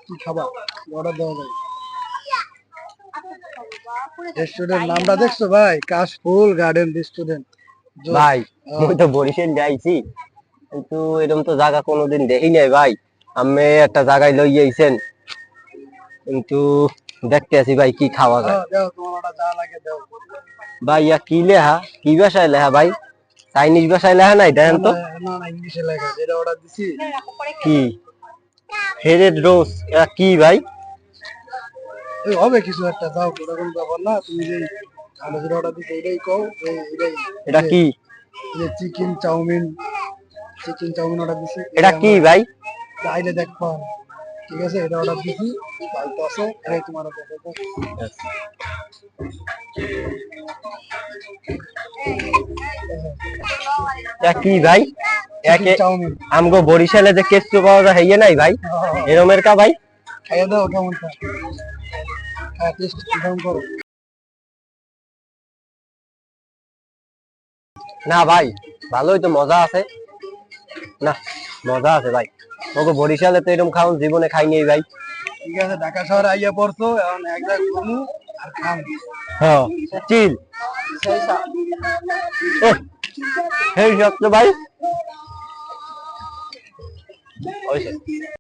কি খাবার অর্ডার দেওয়া যায়? রেস্টুরেন্ট নামটা দেখছো ভাই? কাশফুল গার্ডেন রেস্টুরেন্ট। ভাই মুই তো বরিশাল যাইছি, কিন্তু এরকম তো জায়গা কোনোদিন দেখি নাই ভাই। আমি একটা জায়গায় লই আইছেন, কিন্তু দেখতে আছি ভাই কি খাওয়া যায়। দাও তোমার অর্ডার যা লাগে দাও। ভাই ইয়া কি লেহা, কি ভাষায় লেহা ভাই? চাইনিজ ভাষায় লেহা নাই, না দেখেন তো। না না না, ইংলিশে লেখা, যেটা অর্ডার দিছি। কি হেরেড রোজ, কি ভাই? ওই হবে কিছু একটা, দাও, ওটা কোনো ব্যাপার না। তুমি যে আমরা যেটা অর্ডার দিছি এটাই কও। এটাই এটা কি? যে chicken chow mein, chicken chow mein order দিছি, এটা এটাই কি আমরা ভাই? চাইলে দেখবো। ঠিক আছে, এটা অর্ডার দিছি, বাড়িতে আছে, এটাই তোমার order দেবো। এটা কি ভাই? চিকেন একে চাউমিন। আমগো বরিশালে যে কেঁচু পাওয়া যায় হইয়ে নাই ভাই, এরমের কা ভাই? খাইয়ে দাও কেমন খায়, হ্যাঁ টেস্ট কেমন করো। না ভাই, ভালোই তো, মজা আছে। না, মজা আছে ভাই। ওকে বরিশালে তো এরকম খাওন জীবনে খাইনি ভাই। ঠিক আছে, ঢাকা শহরে আইয়া পড়ছো, এখন এক জায়গায় ঘুমু আর খাম। হ্যাঁ, চিল। এই সব তো ভাই। ওই